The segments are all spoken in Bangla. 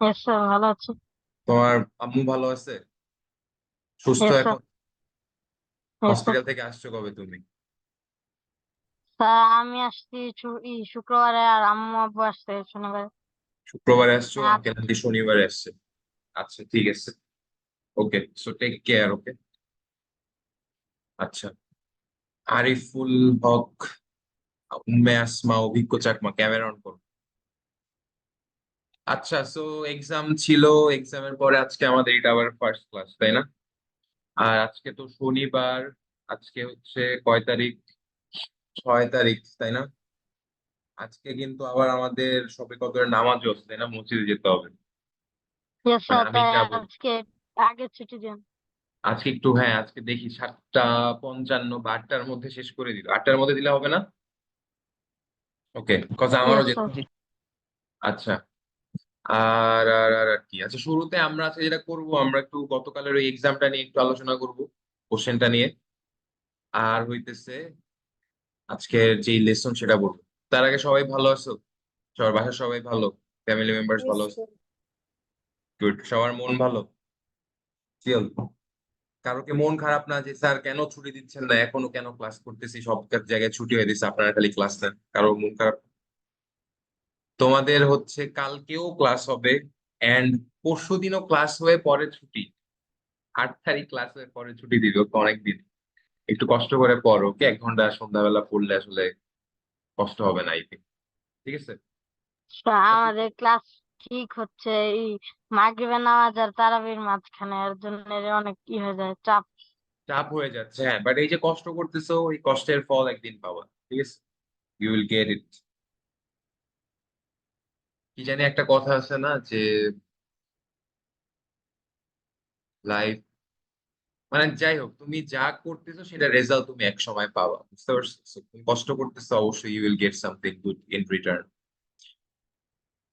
ইয়েস স্যার, ভালো আছি। তোমার আম্মু ভালো আছে? সুস্থ ইয়েস স্যার। এখন? Yes sir. হসপিটাল থেকে আসছো কবে তুমি? স্যার আমি আসছি শুক্রবারে, আর আম্মু আব্বু আসছে শনিবার। শুক্রবারে আসছো, মানে আঙ্কেল আন্টি শনিবারে আসছে। আচ্ছা, ঠিক আছে। ওকে, সো টেক কেয়ার। ওকে। আচ্ছা। আরিফুল হক, উম্মে আসমা, অভিজ্ঞ চাকমা, ক্যামেরা অন করো। আচ্ছা, সো এক্সাম ছিল। এক্সামের পরে আজকে আমাদের এটা আবার ফার্স্ট ক্লাস, তাই না? আর আজকে তো শনিবার। আজকে হচ্ছে কয় তারিখ? 6 তারিখ, তাই না? আজকে কিন্তু আবার আমাদের সবে কদরের নামাজও আছে, তাই না? মসজিদে যেতে হবে। ইয়েস মানে স্যার, আমি তাই যাব। আজকে আগে ছুটি দেন। আজকে একটু, হ্যাঁ, আজকে দেখি 7টা 55 বা 8টার মধ্যে শেষ করে দিল। 8টার মধ্যে দিলে হবে না? ওকে, কজ আমারও ইয়েস যেতে স্যার। হবে। আচ্ছা। আর কি, আচ্ছা, শুরুতে আমরা আজকে যেটা করব, আমরা একটু গতকালের ওই এক্সামটা নিয়ে একটু আলোচনা করব, কোশ্চেনটা নিয়ে। আর হইতেছে আজকের যে লেসন সেটা বলবো। তার আগে সবাই ভালো আছো? সবার বাসার সবাই ভালো? ফ্যামিলি মেম্বার্স ভালো আছে? গুড, সবার মন ভালো? চিল। কারো কি মন খারাপ না যে স্যার কেন ছুটি দিচ্ছেন না, এখনো কেন ক্লাস করতেছি, সব জায়গায় ছুটি হয়ে দিচ্ছে, আপনারা খালি ক্লাস নেন? কারো মন খারাপ? তোমাদের হচ্ছে কালকেও ক্লাস হবে, এন্ড পরশু দিনও ক্লাস হয়ে পরে ছুটি। 8 তারিখ ক্লাস হয়ে পরে ছুটি দিবে, ওকে অনেকদিন। একটু কষ্ট করে পড়ো, ওকে? 1 ঘন্টা সন্ধ্যাবেলা পড়লে আসলে কষ্ট হবে না, আই থিঙ্ক। ঠিক আছে। স্যার, আমাদের ক্লাস ঠিক হচ্ছে এই মাগরিবের নামাজ আর তারাবির মাঝখানে, এর জন্য অনেক হয়ে যায়, চাপ। চাপ হয়ে যাচ্ছে, হ্যাঁ, বাট এই যে কষ্ট করতেছো, এই কষ্টের ফল একদিন পাবা। ঠিক আছে, ইউ উইল গেট ইট। কি জানি একটা কথা আছে না, যে লাইফ, মানে যাই হোক, তুমি যা করতেছো সেটা রেজাল্ট তুমি এক সময় পাবা, বুঝতে পারছো? So, তুমি কষ্ট করতেছো, অবশ্যই you will get something good in return.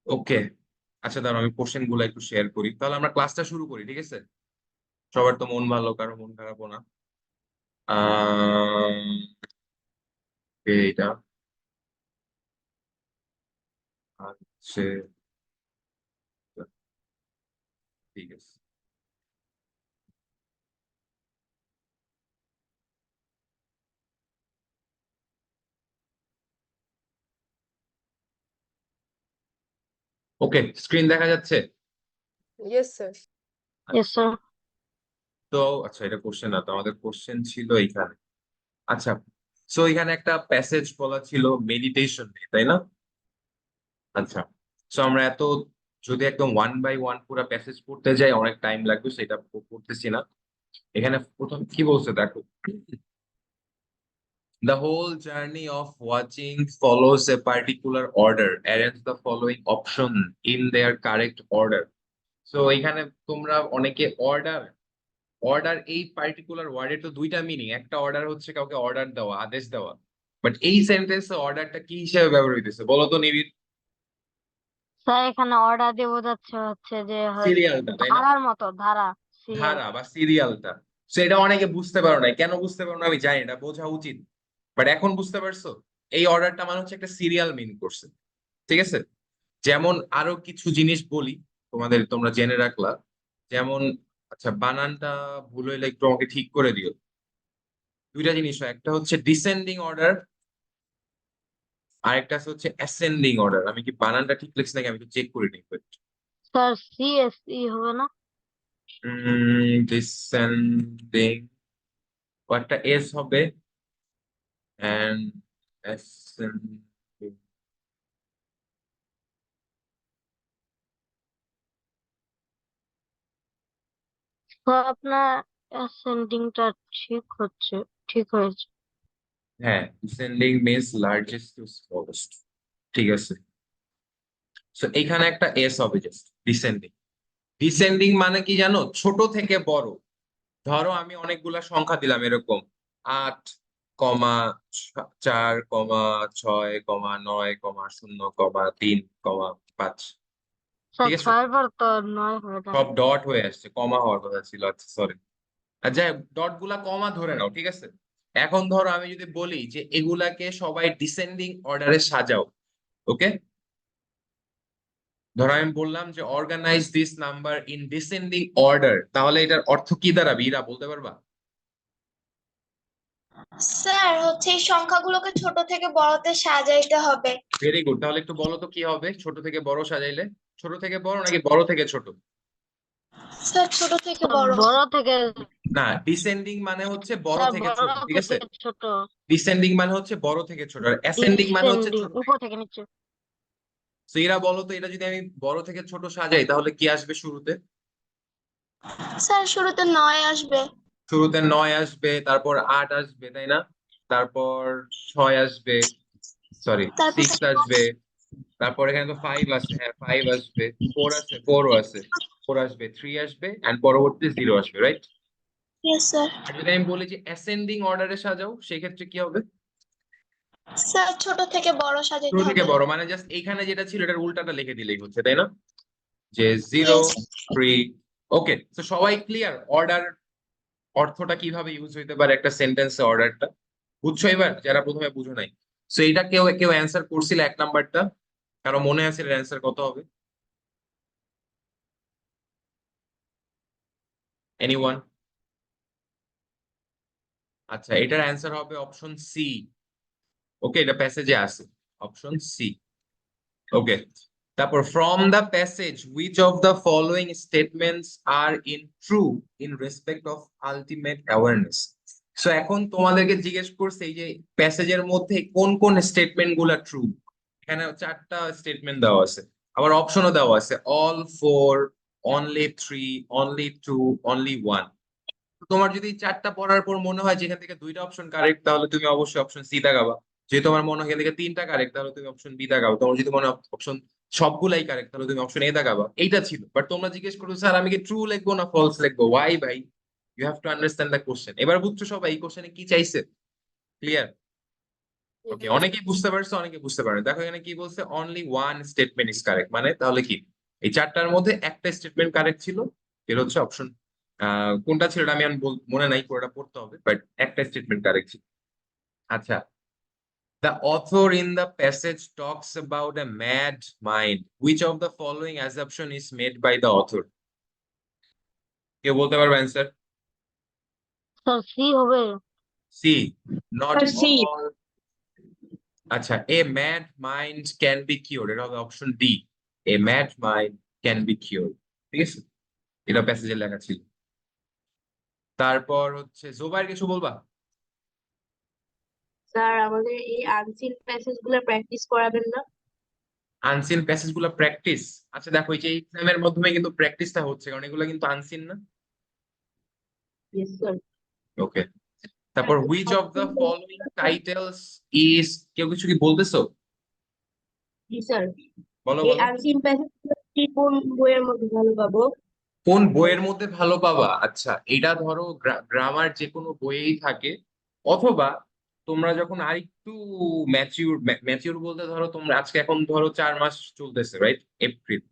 Okay. আচ্ছা, দাঁড়াও, আমি কোশ্চেন গুলো একটু শেয়ার করি, তাহলে আমরা ক্লাসটা শুরু করি, ঠিক আছে? সবার তো মন ভালো, কারো মন খারাপও না। এইটা হচ্ছে, ঠিক আছে। ওকে, স্ক্রিন দেখা যাচ্ছে? Yes sir. ইয়েস আচ্ছা। স্যার। তো আচ্ছা, এটা কোশ্চেন না তো, আমাদের কোশ্চেন ছিল এইখানে। আচ্ছা, সো এখানে একটা প্যাসেজ বলা ছিল মেডিটেশন নিয়ে, তাই না? আচ্ছা, সো আমরা এত, যদি একদম ওয়ান বাই ওয়ান পুরো প্যাসেজ পড়তে যাই অনেক টাইম লাগবে, সেটা পড়তেছি না। এখানে প্রথম কি বলছে দেখো: The whole journey of watching follows a particular order. Arrange the following option in their correct order. So এখানে তোমরা অনেকে অর্ডার, অর্ডার এই পার্টিকুলার ওয়ার্ডের তো দুইটা মিনিং। একটা অর্ডার হচ্ছে কাউকে অর্ডার দেওয়া, আদেশ দেওয়া, বাট এই সেন্টেন্সে অর্ডারটা কি হিসেবে ব্যবহৃত হইতেছে বলো তো, নিবিড়? স্যার, এখানে অর্ডার দিয়ে বোঝাচ্ছে হচ্ছে যে সিরিয়ালটা, তাই না? ধারার মতো, ধারা, সিরিয়াল। ধারা বা সিরিয়ালটা। সেটা অনেকে বুঝতে পারো না, কেন বুঝতে পারো না আমি জানি না, বোঝা উচিত। বাট এখন বুঝতে পারছো, এই অর্ডারটা মানে হচ্ছে একটা সিরিয়াল মিন করছে। ঠিক আছে। যেমন আরো কিছু জিনিস বলি তোমাদের, তোমরা জেনে রাখলা। যেমন, আচ্ছা, বানানটা ভুল হইলে একটু আমাকে ঠিক করে দিও। দুইটা জিনিস হয়, একটা হচ্ছে ডিসেন্ডিং অর্ডার, আর একটা হচ্ছে অ্যাসেন্ডিং অর্ডার। আমি কি বানানটা ঠিক লিখছি নাকি, আমি একটু চেক করে নিই। স্যার, সিএসই হবে না? ডিসেন্ডিং, ও একটা এস হবে, এন্ড অ্যাসেন্ডিং। স্যার, আপনার অ্যাসেন্ডিংটা ঠিক হচ্ছে, ঠিক হয়েছে। হ্যাঁ, descending means largest two smallest. ঠিক আছে। সো এখানে একটা এস হবে, জাস্ট ডিসেন্ডিং। ডিসেন্ডিং মানে কি জানো? ছোট থেকে বড়। ধরো আমি অনেকগুলা সংখ্যা দিলাম এরকম: 8,4,6,9,0,3,5। স্যার, ঠিক আছে। 6 বার তো 9 হয়ে সব যাবে। ডট হয়ে আসছে, কমা হওয়ার কথা ছিল, আচ্ছা সরি। আর যাই হোক, ডট গুলা কমা ধরে নাও, ঠিক আছে। এখন ধরো আমি যদি বলি যে এগুলাকে সবাই ডিসেন্ডিং অর্ডারে সাজাও, ওকে? ধরো আমি বললাম যে organise this number in descending order, তাহলে এটার অর্থ কি দাঁড়াবে? ইরা বলতে পারবা? স্যার হচ্ছে এই সংখ্যাগুলোকে ছোট থেকে বড়তে সাজাইতে হবে। ভেরি গুড, তাহলে একটু বলো তো কি হবে ছোট থেকে বড় সাজাইলে? ছোট থেকে বড় নাকি বড় থেকে ছোট? স্যার ছোট থেকে বড়। বড় থেকে, না, ডিসেন্ডিং মানে হচ্ছে বড় স্যার থেকে বড় ছোট, ঠিক আছে? থেকে ছোট, ডিসেন্ডিং মানে হচ্ছে বড় থেকে ছোট, আর অ্যাসেন্ডিং মানে হচ্ছে ডিসেন্ডিং ছোট উপর থেকে। থেকে নিচে। তো এরা বলো তো, এটা যদি আমি বড় থেকে ছোট সাজাই তাহলে কি আসবে শুরুতে? স্যার শুরুতে 9 আসবে। শুরুতে 9 আসবে, তারপর 8 আসবে, তাই না? তারপর 6 আসবে, সরি তারপর 6 আসবে, তারপর এখানে তো 5 আছে, হ্যাঁ 5 আসবে, 4 আছে, 4ও আছে, 4 আসবে, 3 আসবে, এন্ড পরবর্তীতে 0 আসবে, রাইট? Yes sir. আর যদি আমি বলি যে অ্যাসেন্ডিং অর্ডারে সাজাও, সেক্ষেত্রে কি হবে? স্যার ছোট থেকে বড় শুরু সাজাইতে থেকে হবে। বড়, মানে জাস্ট এখানে যেটা ছিল এটার উল্টাটা লিখে দিলেই হচ্ছে, তাই না? যে 0 ইয়েস। 3। ওকে, তো সবাই ক্লিয়ার অর্ডার অর্থটা কিভাবে ইউজ হইতে পারে একটা সেন্টেন্সে? অর্ডারটা বুঝছো এবার, যারা প্রথমে বুঝো নাই? সো এটা কেউ কেউ অ্যান্সার করছিল 1 নাম্বারটা, কারো মনে আছে এর অ্যান্সার কত হবে? এনিওয়ান? আচ্ছা, এটার অ্যান্সার হবে অপশন সি। ওকে, এটা প্যাসেজে আছে, অপশন সি। ওকে, তারপর from the passage which of the following statements are in true in respect of ultimate awareness. So এখন তোমাদেরকে জিজ্ঞেস করছে এই যে প্যাসেজের মধ্যে কোন কোন স্টেটমেন্ট গুলা ট্রু। এখানে 4টা স্টেটমেন্ট দেওয়া আছে, আবার অপশনও দেওয়া আছে, all four, only three, only two, only one. তোমার যদি 4টা পড়ার পর মনে হয় যেখান থেকে 2টা অপশন কারেক্ট, তাহলে তুমি অবশ্যই অপশন সি দাগাবা। যদি তোমার মনে হয় এখান থেকে 3টা কারেক্ট, তাহলে তুমি অপশন বি দাগাবা। তোমার যদি মনে হয় অপশন সবগুলাই কারেক্ট, তাহলে তুমি অপশন এ দাগাবা। এইটা ছিল, বাট তোমরা জিজ্ঞেস করো স্যার আমি কি ট্রু লিখবো না ফলস লিখবো? ওয়াই ভাই? You have to understand the question. এবার বুঝছো সবাই এই কোশ্চেনে কি চাইছে? ক্লিয়ার? ওকে, অনেকেই বুঝতে পারছো, অনেকে বুঝতে পারে। দেখো এখানে কি বলছে, only one statement is correct, মানে তাহলে কি এই 4টার মধ্যে একটা স্টেটমেন্ট কারেক্ট ছিল, এটা হচ্ছে অপশন কোনটা ছিল এটা আমি আর মনে নাই, পুরোটা পড়তে হবে, বাট একটা স্টেটমেন্ট কারেক্ট ছিল। আচ্ছা, the author in the passage talks about a mad mind. Which of the following assumption is made by the author? কেউ বলতে পারবে অ্যান্সার? স্যার সি হবে। C, not sir C. all। আচ্ছা, a mad mind can be cure, এটা হবে option D, a mad mind can be cure. ঠিক আছে, এটা প্যাসেজে লেখা ছিল। তারপর হচ্ছে জোবাইর, কিছু বলবা? স্যার আমাদের এই আনসিন প্যাসেজ গুলো প্র্যাকটিস করাবেন না? আনসিন প্যাসেজ গুলা প্র্যাকটিস? আচ্ছা দেখো, এই যে এক্সামের মাধ্যমে কিন্তু প্র্যাকটিসটা হচ্ছে, কারণ এগুলো কিন্তু আনসিন না। Yes sir. ওকে, তারপর which of the following titles is, কেউ কিছু কি বলতেছো? জি স্যার। বলো এই বলো। আনসিন প্যাসেজ কি কোন বইয়ের মধ্যে ভালো পাবো? কোন বইয়ের মধ্যে ভালো পাবা? আচ্ছা, এটা ধরো গ্রামার যে কোনো বইয়েই থাকে, অথবা তোমরা যখন আরেকটু ম্যাচিউর, ম্যাচিউর বলতে ধরো তোমরা আজকে এখন ধরো 4 মাস চলতেছে, রাইট? এপ্রিল,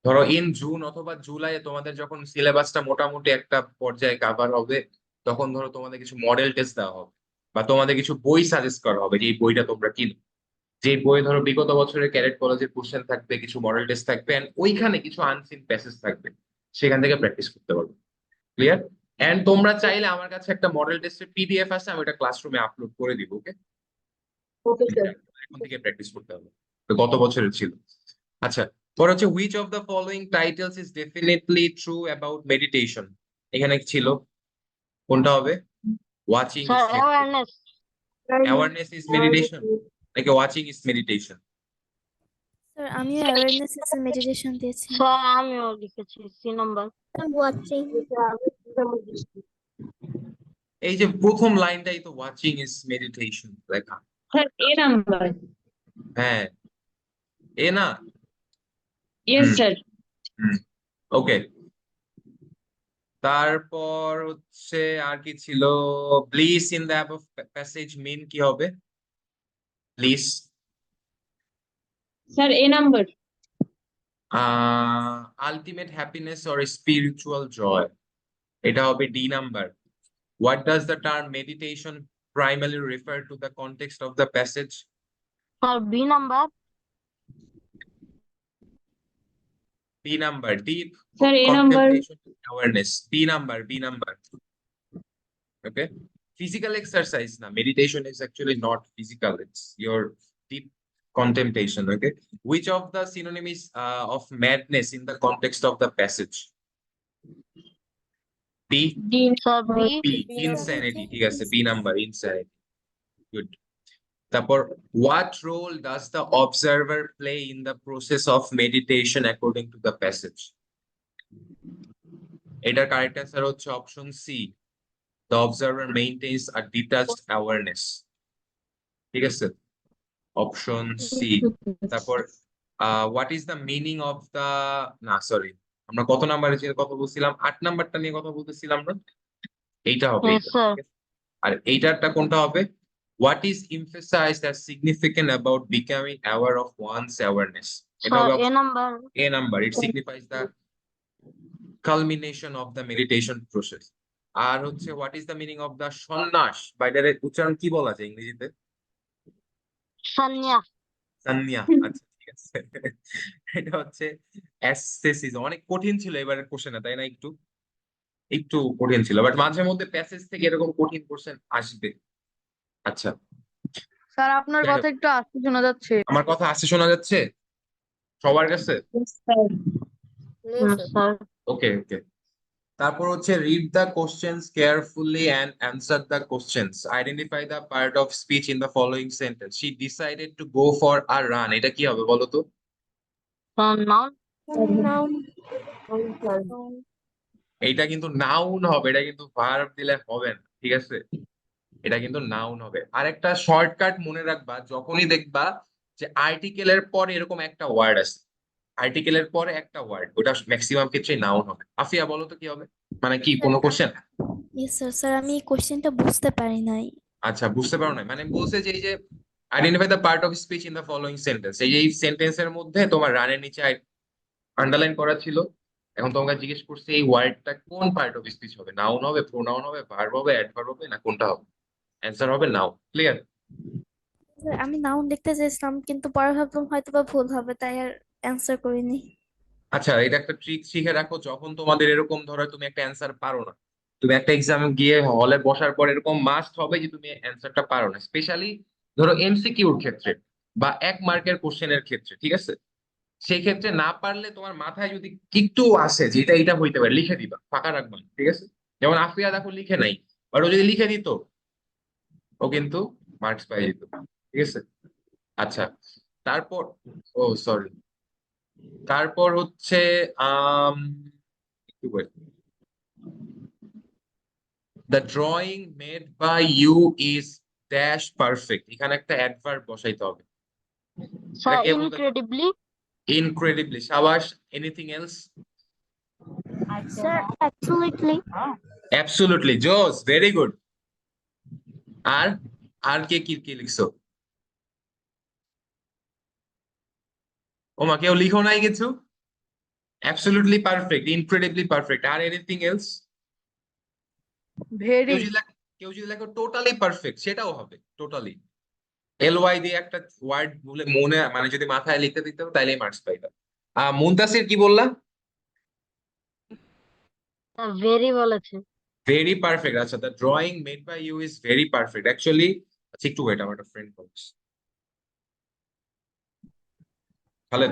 ধরো ইন জুন অথবা জুলাই তোমাদের যখন সিলেবাসটা মোটামুটি একটা পর্যায়ে কাভার হবে, তখন ধরো তোমাদের কিছু মডেল টেস্ট দেওয়া হবে, বা তোমাদের কিছু বই সাজেস্ট করা হবে যে এই বইটা তোমরা কিনো। যে বই ধরো বিগত বছরের ক্যাডেট কলেজের কোশ্চেন থাকবে, কিছু মডেল টেস্ট থাকবে, and ওইখানে কিছু আনসিন প্যাসেজ থাকবে, সেখান থেকে প্র্যাকটিস করতে পারবে। ক্লিয়ার? এন্ড তোমরা চাইলে আমার কাছে একটা মডেল টেস্টের পিডিএফ আছে, আমি এটা ক্লাসরুমে আপলোড করে দিব। ওকে, ওকে স্যার। এখন থেকে প্র্যাকটিস করতে হবে, তো গত বছরের ছিল। আচ্ছা, পরে হচ্ছে which of the following titles is definitely true about meditation. এখানে ছিল, কোনটা হবে? Watching sir is meditation, awareness. Awareness is meditation, নাকি ওয়াচিং ইজ মেডিটেশন? স্যার আমিও অ্যাওয়ারনেস এন্ড মেডিটেশন দিয়েছি। স্যার আমিও লিখেছি সি নাম্বার। ওয়াচিং। এই যে প্রথম লাইনটাই তো ওয়াচিং ইজ মেডিটেশন লেখা। Sir A number. হ্যাঁ, এ না? Yes hmm sir. Hmm, okay. তারপর হচ্ছে আর কি ছিল, bliss in the above passage mean কি হবে? Bliss, sir A number. Ultimate happiness or spiritual joy, এটা হবে D number. What does the term meditation primarily refer to the context of the passage? Sir B number. B number, deep sir A number contemplation awareness. B number, B number. Okay. Physical exercise now. Meditation is actually not physical. It's your deep contemplation. Okay. Which of the synonym is of madness in the context of the passage? B. Sir B B. Insanity. ঠিক আছে, B number, insanity. Good. তারপর, what role does the observer play in the process of meditation according to the passage? এটার কারেক্ট অ্যান্সার হচ্ছে option C, the observer maintains a detached awareness. ঠিক আছে, অপশন সি। তারপর, what is the meaning of the, না সরি, আমরা কত নাম্বারে যে কথা বলছিলাম, 8 নাম্বারটা নিয়ে কথা বলতেছিলাম না, এইটা হবে Yes, এইটা। sir. ঠিক আছে? আর এইটারটা কোনটা হবে? What is emphasized as significant about becoming aware of one's awareness? এটা স্যার হবে এ option number A number. It signifies the culmination of the meditation process. আর হচ্ছে what is the meaning of the সন্ন্যাস, বা এটার উচ্চারণ কি বলা যায় ইংরেজিতে? সান্যাস। সান্নিয়া। আচ্ছা ঠিক আছে। এটা হচ্ছে অ্যাসেসিস। অনেক কঠিন ছিল এবারের কোশ্চেন, তাই না? একটু একটু কঠিন ছিল, বাট মাঝে মধ্যে প্যাসেজ থেকে এরকম কঠিন কোশ্চেন আসবে। আচ্ছা, স্যার আপনার যাই কথা হোক, একটু আস্তে শোনা যাচ্ছে। আমার কথা আসছে শোনা যাচ্ছে সবার কাছে? স্যার ওকে ওকে। তারপর হচ্ছে read the questions carefully and answer the questions. Identify the part of speech in the following sentence. She decided to go for a run. এটা কি হবে বলো তো? নাউন এইটা কিন্তু নাউন হবে, এটা কিন্তু ভার্ব দিলে হবে না, ঠিক আছে? এটা কিন্তু নাউন হবে। আর একটা শর্টকাট মনে রাখবা, যখনই দেখবা যে আর্টিকেলের পরে এরকম একটা ওয়ার্ড আছে, আর্টিকেলের পরে একটা ওয়ার্ড, ওটা ম্যাক্সিমাম ক্ষেত্রে নাউন হবে। আফিয়া বলো তো কি হবে, মানে কি কোনো কোশ্চেন? ইয়েস স্যার, স্যার আমি কোশ্চেনটা বুঝতে পারি নাই। আচ্ছা, বুঝতে পারো না, মানে বলছে যে এই যে identify the part of speech in the following sentence, এই যে এই সেন্টেন্সের মধ্যে তোমার রানের নিচে আন্ডারলাইন করা ছিল, এখন তোমাকে জিজ্ঞেস করছে এই ওয়ার্ডটা কোন পার্ট অফ স্পিচ হবে, নাউন হবে, প্রোনাউন হবে, ভার্ব হবে, অ্যাডভার্ব হবে, না কোনটা হবে? অ্যান্সার হবে নাউন। ক্লিয়ার? স্যার আমি নাউন লিখতে চেয়েছিলাম, কিন্তু পরে ভাবলাম হয়তো বা ভুল হবে, তাই আর অ্যান্সার করিনি। আচ্ছা, এটা একটা ট্রিক শিখে রাখো, যখন তোমাদের এরকম ধরো তুমি একটা অ্যান্সার পারো না, তুমি একটা এক্সামে গিয়ে হলে বসার পর এরকম মাস্ট হবে যে তুমি অ্যান্সারটা পারো না, স্পেশালি ধরো এমসিকিউর ক্ষেত্রে বা 1 মার্কের কোশ্চেনের ক্ষেত্রে, ঠিক আছে? সেই ক্ষেত্রে না পারলে তোমার মাথায় যদি একটু আসে যে এটা এটা হইতে পারে, লিখে দিবা, ফাঁকা রাখবা না, ঠিক আছে? যেমন আফিয়া দেখো লিখে নাই, বাট ও যদি লিখে দিত ও কিন্তু মার্কস পাই যেত, ঠিক আছে? আচ্ছা, তারপর, ও সরি, তারপর হচ্ছে আম একটু wait. The drawing made by you is dash perfect. এখানে একটা অ্যাডভার্ব বসাইতে হবে। স্যার এটা কে বলতে? ইনক্রেডিবলি। Incredibly. সাবাস। Anything else? Sir absolutely. Absolutely. Joss, very good. আর আর কে কি কি লিখছো? ওমা, কেউ লিখো নাই কিছু? Absolutely perfect, incredibly perfect. আর anything else? ভেরি। কেউ যদি লেখো টোটালি পারফেক্ট, সেটাও হবে টোটালি। এলওয়াই দিয়ে একটা ওয়ার্ড বলে মনে, মানে যদি মাথায় লিখতে দিতে হবে তাইলেই মার্কস পাইবা। মুনতাসির কি বললা? ভেরি বলেছে। Very perfect. আচ্ছা, the drawing made by you is very perfect actually. আচ্ছা, একটু ওয়েট, আমার একটা ফ্রেন্ড কলস। খালেদ,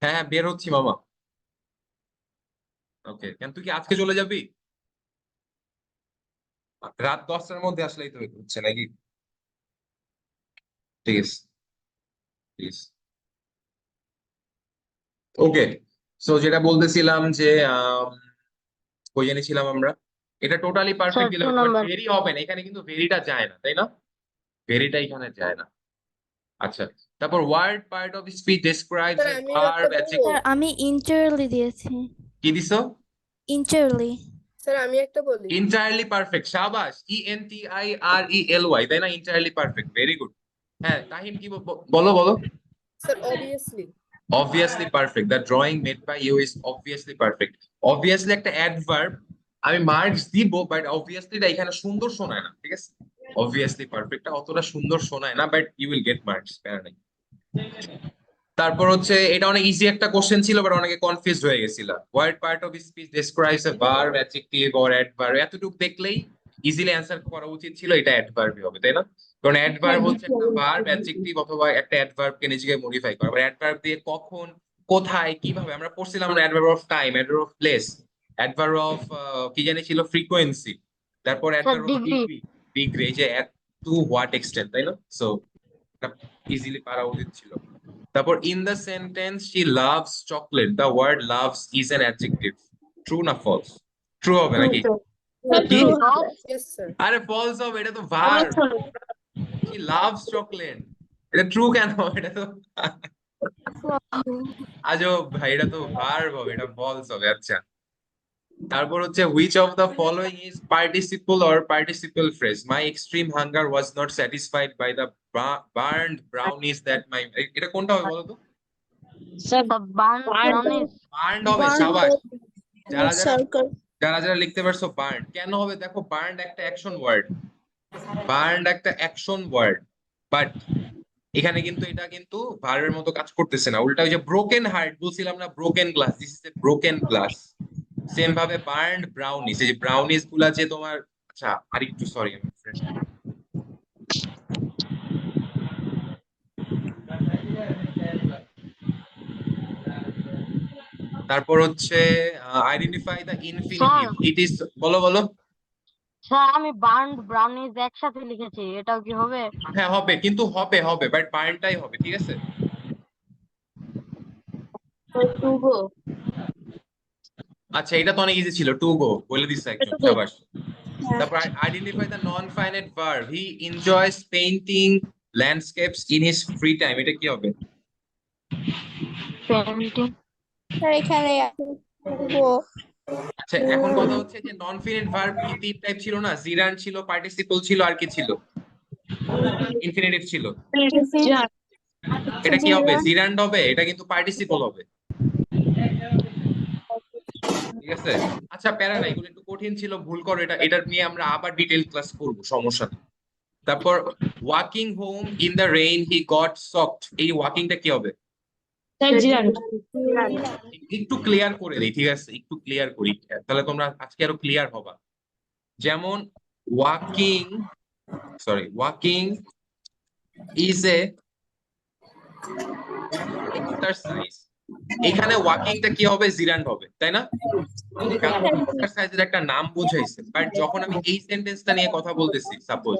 হ্যাঁ হ্যাঁ বের হচ্ছি মামা। ওকে, কেন তুই কি আজকে চলে যাবি? রাত 10টার মধ্যে আসলেই তো হচ্ছে নাকি? ঠিক আছে, ঠিক আছে। ওকে, সো যেটা বলতেছিলাম যে কই জেনেছিলাম আমরা, এটা টোটালি স্যার পারফেক্ট দিলে 2 হবে, বাট নাম্বার। ভেরি হবে না, এখানে কিন্তু ভেরিটা যায় না, তাই না? ভেরিটা এখানে যায় না। আচ্ছা, তারপর word part of speech describes a verb adjective. Sir আমি ইন্টারলি দিয়েছি। কি দিছো? ইন্টারলি। Entirely perfect. সাবাস। ENTIRELY, তাই না? Entirely perfect, very good. হ্যাঁ, তাহিম কি বলো বলো। Obviously perfect. The drawing made by you is obviously perfect. Obviously একটা অ্যাডভার্ব, আমি মার্কস দিব, বাট অবভিয়াসলিটা এখানে সুন্দর শোনায় না, ঠিক আছে? Obviously perfectটা অতটা সুন্দর শোনায় না, but you will get marks, প্যারা নাই। তারপর হচ্ছে এটা অনেক ইজি একটা কোশ্চেন ছিল বাট অনেকে কনফিউজড হয়ে গেছিল। What part of speech describes a verb, adjective or adverb? এতটুকু দেখলেই ইজিলি অ্যান্সার করা উচিত ছিল এটা অ্যাডভার্বই হবে, তাই না? কারণ অ্যাডভার্ব হচ্ছে একটা ভার্ব, অ্যাডজেক্টিভ অথবা একটা অ্যাডভার্বকে নিজেকে মডিফাই করা। আবার অ্যাডভার্ব দিয়ে কখন, কোথায়, কিভাবে আমরা পড়ছিলাম না, adverb of time, adverb of place, adverb of কি জানি ছিল, ফ্রিকোয়েন্সি, তারপর sir adverb of degree. Degree, degree, এই যে টু হোয়াট এক্সটেন্ট, তাই না? সো এটা ইজিলি পারা উচিত ছিল। তারপর in the sentence she loves chocolate, the word loves is an adjective. True না ফলস? ট্রু হবে নাকি? কি? ট্রু আরে ফলস হবে, এটা তো ভার্ব। শি লাভস চকলেট, এটা ট্রু কেন? এটা তো আজব ভাই, এটা তো ভার্ব হবে, এটা ফলস হবে। আচ্ছা, তারপর হচ্ছে which of the following is participle or participle phrase? My extreme hunger was not satisfied by the burned brownies that my, এটা কোনটা হবে বলো তো? Sir burn brownies. বার্নড হবে, সাবাস। যারা যারা যারা যারা লিখতে পারছো বার্ন কেন হবে, দেখো বার্ন একটা অ্যাকশন ওয়ার্ড, বার্ন একটা অ্যাকশন ওয়ার্ড, বাট এখানে কিন্তু এটা কিন্তু ভার্বের মতো কাজ করতেছে না, উল্টা ওই যে ব্রোকেন হার্ট বলছিলাম না, broken glass, this is a broken glass. Same ভাবে বার্নড ব্রাউনিস, এই যে ব্রাউনিস গুলা যে তোমার, আচ্ছা আরেকটু সরি আমি ফ্রেশ। তারপর হচ্ছে identify the infinitive, it is, বলো বলো। স্যার আমি বার্ন ব্রাউনিজ একসাথে লিখেছি, এটাও কি হবে? হ্যাঁ হবে, কিন্তু হবে হবে বাট বার্নটাই হবে, ঠিক আছে? To go. আচ্ছা এটা তো অনেক ইজি ছিল, টু গো বলে দিচ্ছে একজন, শাবাশ। তারপর identify the non finite verb, he enjoys painting landscapes in his free time, এটা কি হবে? পেন্টিং। স্যার এখানে গো আচ্ছা এখন কথা হচ্ছে যে নন ফাইনাইট ভার্ব কি তিন টাইপ ছিল না, জিরান্ড ছিল, পার্টিসিপল ছিল, আর কি ছিল? ইনফিনিটিভ ছিল। এটা কি হবে? জিরান্ড হবে, এটা কিন্তু পার্টিসিপল হবে, ঠিক আছে? আচ্ছা প্যারা নাই, এগুলো একটু কঠিন ছিল, ভুল করো, এটা নিয়ে আমরা আবার ডিটেইল ক্লাস করব, সমস্যা নেই। তারপর walking home in the rain he got soaked, এই ওয়াকিংটা কি হবে? একটু ক্লিয়ার করে দিই, ঠিক আছে, একটু ক্লিয়ার করি, তাহলে তোমরা আজকে আরো ক্লিয়ার হবা। যেমন walking, walking is a exercise, এখানে ওয়াকিংটা কি হবে? জিরান্ড হবে, তাই না? কারণ এক্সারসাইজের একটা নাম বোঝাইছে, বাট যখন আমি এই সেন্টেন্সটা নিয়ে কথা বলতেছি, সাপোজ,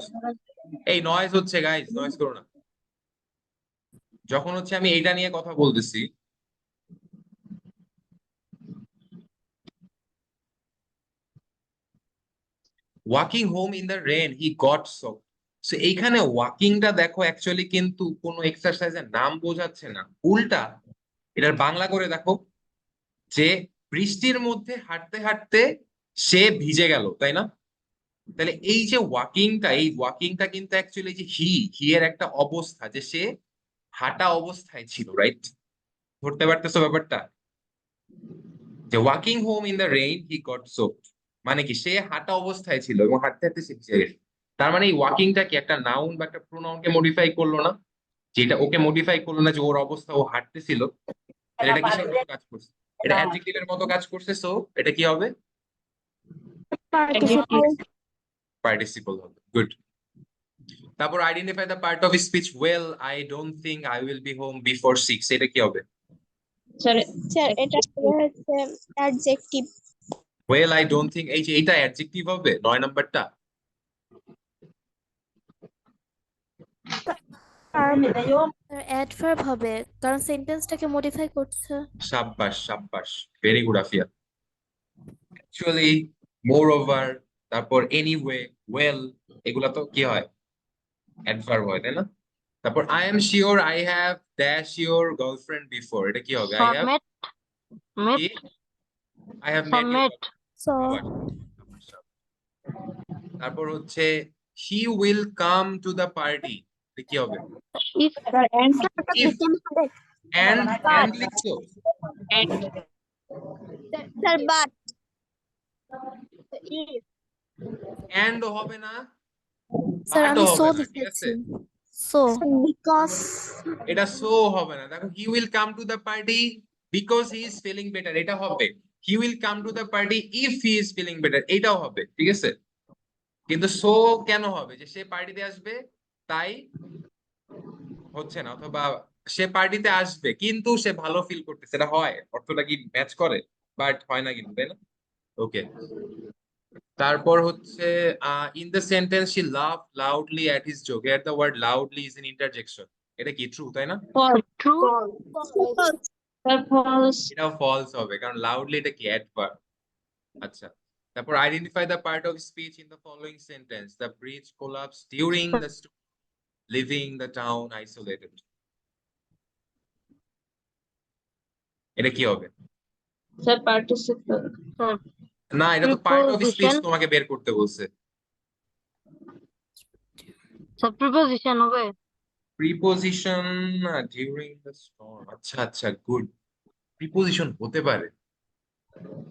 এই নয়েজ হচ্ছে গাইস, নয়েজ করো না। যখন হচ্ছে আমি এইটা নিয়ে কথা বলতেছি, walking home in the rain he got soaked, so এইখানে ওয়াকিংটা দেখো অ্যাকচুয়ালি কিন্তু কোনো এক্সারসাইজের নাম বোঝাচ্ছে না, উল্টা এটার বাংলা করে দেখো যে বৃষ্টির মধ্যে হাঁটতে হাঁটতে সে ভিজে গেল, তাই না? তাহলে এই যে ওয়াকিংটা, এই ওয়াকিংটা কিন্তু অ্যাকচুয়ালি যে হি এর একটা অবস্থা, যে সে হাঁটা অবস্থায় ছিল, রাইট? ধরতে পারতেছো ব্যাপারটা? যে walking home in the rain he goat soaked, মানে কি সে হাঁটা অবস্থায় ছিল এবং হাঁটতে হাঁটতে সে ভিজে গেছে। তার মানে এই ওয়াকিংটা কি একটা নাউন বা একটা প্রোনাউনকে মডিফাই করলো না? যেটা ওকে মডিফাই করলো না, যে ওর অবস্থা ও হাঁটতেছিল, তাহলে এটা কিসের মতো কাজ করছে? এটা অ্যাডজেক্টিভের মতো কাজ করছে, সো এটা কি হবে? পার্টিসিপল হবে, গুড। তারপর identify the part of speech, well I don't think I will be home before 6, এটা কি হবে? স্যার এটা হচ্ছে adjective. Well I don't think, এই যে এইটা অ্যাডজেক্টিভ হবে 9 নাম্বারটা। অ্যাডভার্ব হবে কারণ সেন্টেন্সটাকে মডিফাই করছে। সাব্বাস সাব্বাস, very good Afia. Actually moreover, তারপর এনিওয়ে, ওয়েল, এগুলা তো কি হয়? অ্যাডভার্ব হয়, তাই না? তারপর I am sure I have dash your girlfriend before, এটা কি হবে? I have submit. মিট। কি? I have met your. Submit. So তারপর হচ্ছে he will come to the party, এটা কি হবে? ইফ। ইফ, and লিখছো? স্যার বাট and হবে না, স্যার but আমি ও সো হবে না, ঠিক আছে? লিখেছি, So বিকজ এটা সো হবে না, দেখো he will come to the party because he is feeling better, এটা হবে। He will come to the party if he is feeling better, এটাও হবে, ঠিক আছে। কিন্তু সো কেন হবে, যে সে পার্টিতে আসবে তাই হচ্ছে না, অথবা সে পার্টিতে আসবে কিন্তু সে ভালো ফিল করতেছে, এটা হয়, অর্থটা কি ম্যাচ করে, বাট হয় না কিন্তু, তাই না? ওকে, তারপর হচ্ছে in the sentence she love loudly at his joke, at the word loudly is in interjection, এটা কি ট্রু, তাই না? ট্রু। এটাও ফলস হবে, কারণ লাউডলি এটা কি অ্যাডভার্ব। আচ্ছা, তারপর identify the part of speech in the following sentence, the bridge collapse during the storm, leaving the town isolated, এটা কি হবে? Sir participle. না, এটা তো পার্ট অফ স্পিচ, প্রিপোজিশন। তোমাকে বের করতে বলছে। স্যার প্রিপোজিশন হবে। প্রিপোজিশন ডিউরিং দ্য স্টর্ম, আচ্ছা আচ্ছা, গুড, প্রিপোজিশন হতে পারে।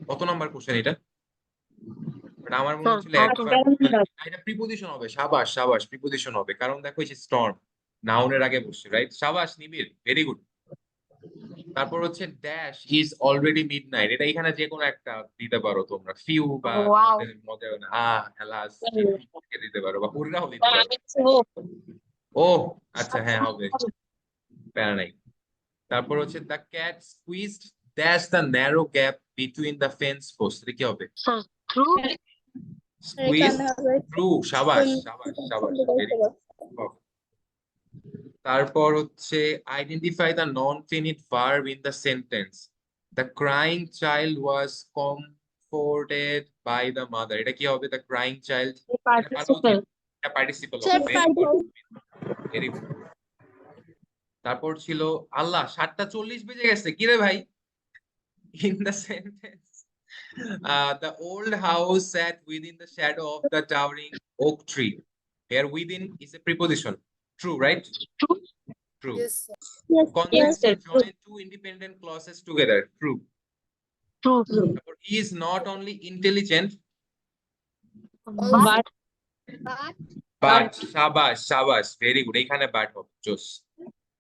কত নাম্বার কোশ্চেন এটা? বাট আমার মনে স্যার হচ্ছিল 13। এটা প্রিপোজিশন হবে, সাবাস সাবাস, প্রিপোজিশন হবে, কারণ দেখো এই যে স্টর্ম নাউনের আগে বসছে, রাইট? সাবাস নিবিড়, ভেরি গুড। তারপর হচ্ছে ড্যাশ ইজ অলরেডি মিডনাইট, এটা এখানে যে কোনো একটা দিতে পারো তোমরা, ফিউ বা ওয়াও। তোমাদের মজা না হেলাস থেকে দিতে পারো, বা পুরাও দিতে পারো। ও আচ্ছা, হ্যাঁ হবে, প্যারা নাই। তারপর হচ্ছে the cat squeezed dash the narrow gap between the fence post, এটা কি হবে? Sir true. স্কুইজ থ্রু, সাবাস সাবাস সাবাস, ভেরি গুড। তারপর হচ্ছে identify the non finite verb in the sentence, the crying child was comforted by the mother, এটা কি হবে? দ্য ক্রাইং চাইল্ড, এটা পার্টিসিপল হবে, ভেরি গুড। তারপর ছিল আল্লাহ 7:40 বেজে গেছে, কি রে ভাই? In the sentence the old house sat within the shadow of the towering oak tree, here within is a preposition, true, right? True. True. Yes, sir. Context to join two independent clauses together, true. True. He is not only intelligent But but shabash shabash, very good, এখানে but হবে, জোস।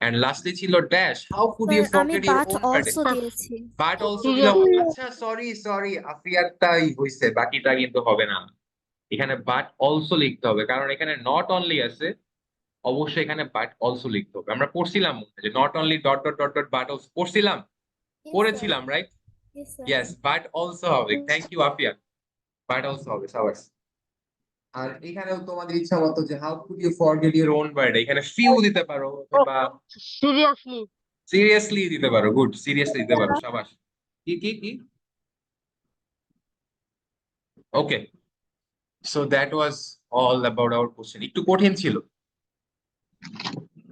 And lastly ছিল dash, how could you sir আমি forget your but own birthday? Also দিয়েছি। বাট অলসো দিলাম, আচ্ছা সরি আফিয়ারটাই হইছে, বাকিটা কিন্তু হবে না। এখানে বাট অলসো লিখতে হবে, কারণ এখানে নট অনলি আছে, অবশ্যই এখানে বাট অলসো লিখতে হবে। আমরা পড়ছিলাম যে not only dot dot dot dot but also পড়ছিলাম, পড়েছিলাম, right? Yes, sir. Yes, but also হবে। Thank you Afia, but also হবে, সাবাস। আর এখানেও তোমাদের ইচ্ছা মতো যে how could you forget your own birthday, এখানে ফিউ দিতে পারো, বা seriously. সিরিয়াসলি দিতে পারো, গুড, সিরিয়াসলি দিতে পারো, সাবাস। কি কি কি okay, so that was all about our question, একটু কঠিন ছিল।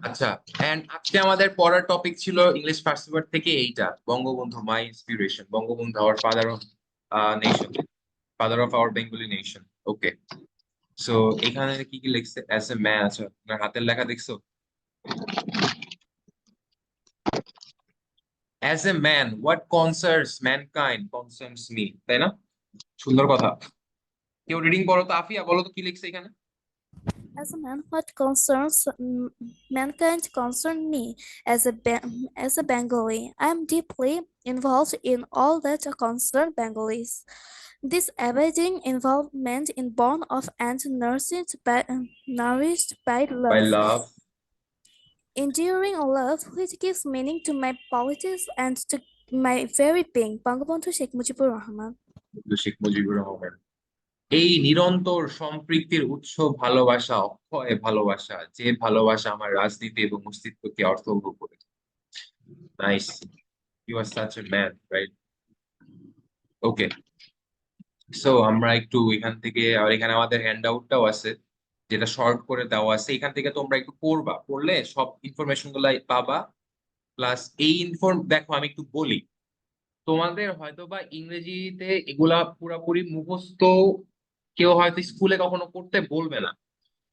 আচ্ছা, এন্ড আজকে আমাদের পড়ার টপিক ছিল ইংলিশ ফার্স্ট পেপার থেকে এইটা, বঙ্গবন্ধু মাই inspiration, Bangabandhu hour father of nation, father of our Bengali nation. Okay, so এখানে কি কি লিখছে? অ্যাজ এ ম্যান, আচ্ছা আপনার হাতের লেখা দেখছো? As a man what concerns mankind concerns me, তাই না? সুন্দর কথা। কেউ রিডিং করো তো, আফিয়া বলো তো কি লিখছে এখানে? As a man, what concerns mankind concern me as a Bengali. I am deeply involved in all that concern Bengalis. This abiding involvement in born of and nourished by by love, love, enduring love which gives meaning to my politics and to my very being. Bangabandhu Sheikh Mujibur Rahman. Sheikh Mujibur Rahman. এই নিরন্তর সম্পৃক্তির উৎস ভালোবাসা, অক্ষয় ভালোবাসা, যে ভালোবাসা আমার রাজনীতি এবং অস্তিত্বকে অর্থবহ করে। Nice, you are such a man, right? Okay, so আমরা একটু এখান থেকে, আর এখানে আমাদের হ্যান্ড আউটটাও আছে যেটা শর্ট করে দেওয়া আছে, এখান থেকে তোমরা একটু পড়বা, পড়লে সব ইনফরমেশন গুলাই পাবা। প্লাস এই দেখো আমি একটু বলি, তোমাদের হয়তোবা ইংরেজিতে এগুলা পুরাপুরি মুখস্থ কেউ হয়তো স্কুলে কখনো করতে বলবে না,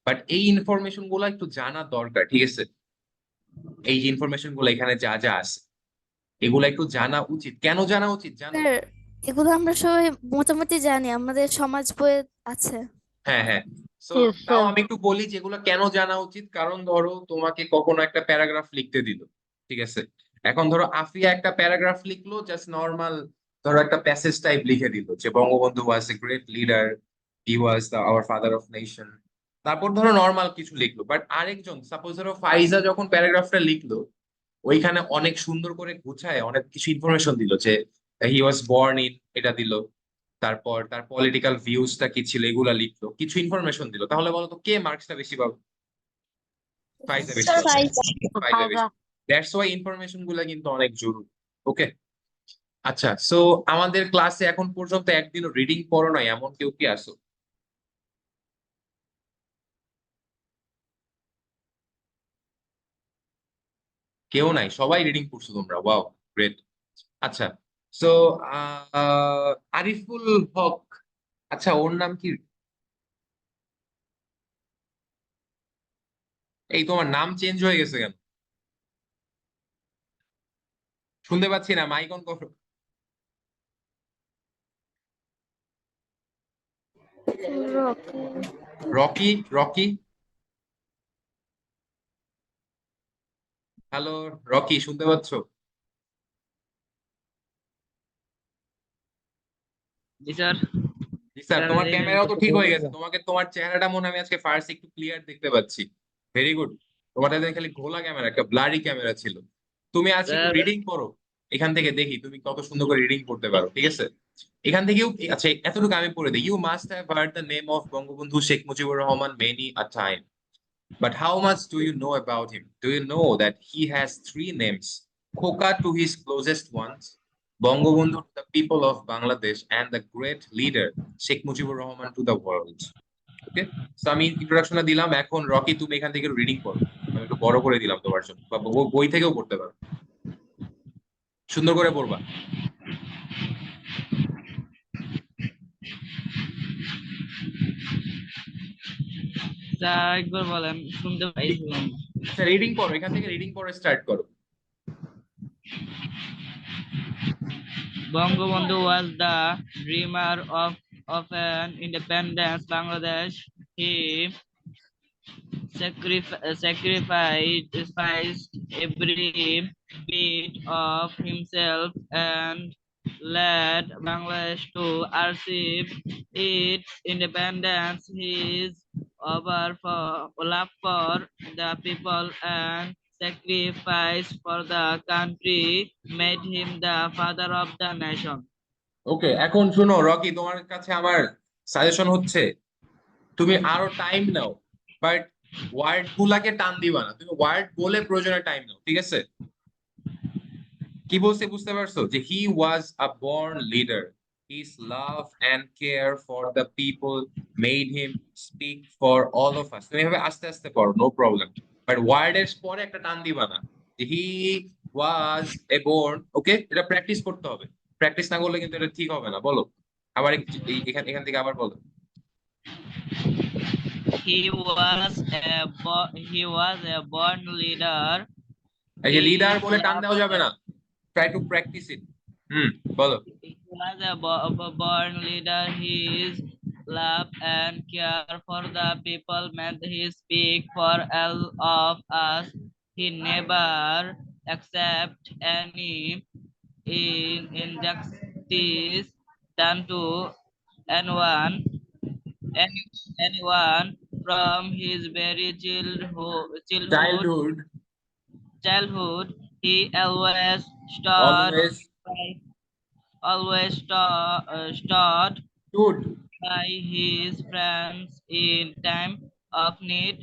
বাট এই ইনফরমেশন গুলা একটু জানা দরকার, ঠিক আছে? এই যে ইনফরমেশন গুলো এখানে যা যা আছে এগুলা একটু জানা উচিত। কেন জানা উচিত জানো? স্যার, এগুলো আমরা সবাই মোটামুটি জানি, আমাদের সমাজ বইয়ে আছে। হ্যাঁ হ্যাঁ, সো Yes, তাও sir. আমি একটু বলি যেগুলো কেন জানা উচিত, কারণ ধরো তোমাকে কখনো একটা প্যারাগ্রাফ লিখতে দিল, ঠিক আছে, এখন ধরো আফিয়া একটা প্যারাগ্রাফ লিখলো জাস্ট নর্মাল, ধরো একটা প্যাসেজ টাইপ লিখে দিল যে Bangabandhu was a great leader, he was the our father of nation, তারপর ধরো নর্মাল কিছু লিখলো। বাট আরেকজন সাপোজ ধরো ফাইজা যখন প্যারাগ্রাফটা লিখলো, ওইখানে অনেক সুন্দর করে গুছায় অনেক কিছু ইনফরমেশন দিল যে হি ওয়াজ বর্ন ইন, এটা দিল, তারপর তার পলিটিক্যাল ভিউজটা কি ছিল এগুলা লিখলো, কিছু ইনফরমেশন দিল, তাহলে বলো তো কে মার্কসটা বেশি পাবে? ফাইজা বেশি স্যার পাবে। ফাইজা। ফাইজা বেশি। ফাইজা। দ্যাটস ওয়াই ইনফরমেশন গুলা কিন্তু অনেক জরুরি। ওকে, আচ্ছা, সো আমাদের ক্লাসে এখন পর্যন্ত একদিনও রিডিং পড়ো নাই এমন কেউ কি আসো? কেউ নাই, সবাই রিডিং পড়ছো তোমরা, ওয়াও, গ্রেট। আচ্ছা, সো আরিফুল হক, আচ্ছা ওর নাম কি? এই তোমার নাম চেঞ্জ হয়ে গেছে কেন? শুনতে পাচ্ছি না, মাইক অন করো। Rocky. Rocky, Rocky, hello Rocky, শুনতে পাচ্ছো? জি স্যার। জি স্যার, স্যার তোমার এই ক্যামেরাও তো ঠিক হয়ে গেছে, তোমাকে তোমার চেহারাটা মনে হয় আমি আজকে ফার্স্ট একটু ক্লিয়ার দেখতে পাচ্ছি। Very good. তোমারটা খালি ঘোলা ক্যামেরা, একটা ব্লারি ক্যামেরা ছিল। তুমি আজকে একটু স্যার রিডিং করো, এখান থেকে দেখি তুমি কত সুন্দর করে রিডিং করতে পারো, ঠিক আছে? এখান থেকেও আচ্ছা এতটুকু আমি পড়ে দিই। You must have heard the name of Bangabandhu Sheikh Mujibur Rahman many a time, but how much do you know about him? Do you know that he has three names? Khoka to his closest ones, Bangabandhu to the people of Bangladesh, and the great leader Sheikh Mujibur Rahman to the world. Okay, so আমি ইন্ট্রোডাকশনটা দিলাম, এখন রকি তুমি এখান থেকে রিডিং করো। আমি একটু বড় করে দিলাম তোমার জন্য, বা বই থেকেও পড়তে পারো, সুন্দর করে পড়বা। স্যার একবার বলেন, শুনতে পাইছিলাম না। আচ্ছা রিডিং করো, এখান থেকে রিডিং করে স্টার্ট করো। Bangabandhu was the dreamer of an independent Bangladesh. He sacrificed every bit of himself and led Bangladesh to achieve its independence. His love for the people and sacrifice for the country made him the father of the nation. ওকে, এখন শুনো রকি, তোমার কাছে আমার সাজেশন হচ্ছে তুমি আরো টাইম নাও, বাট ওয়ার্ড গুলাকে টান দিবা না, তুমি ওয়ার্ড বলে প্রয়োজনে টাইম নাও, ঠিক আছে? কি বলছে বুঝতে পারছো? যে he was a born leader, his love and care for the people made him speak for all of us. তুমি এভাবে আস্তে আস্তে পড়ো, নো প্রবলেম, বাট ওয়ার্ডের পরে একটা টান দিবা না, যে হি ওয়াজ এ বর্ন। ওকে, এটা প্র্যাকটিস করতে হবে, প্র্যাকটিস না করলে কিন্তু এটা ঠিক হবে না। বলো আবার এখান এখান থেকে আবার বলো। He was a born leader. এই যে লিডার His বলে টান love দেওয়া যাবে না, ট্রাই টু প্র্যাকটিস ইট। বলো। He was a born leader. His love and care for the people made him speak for all of us. He never accept any injustice done to anyone, any, anyone from his very childhood, childhood. He stood always always stood good. by his friends in time of need.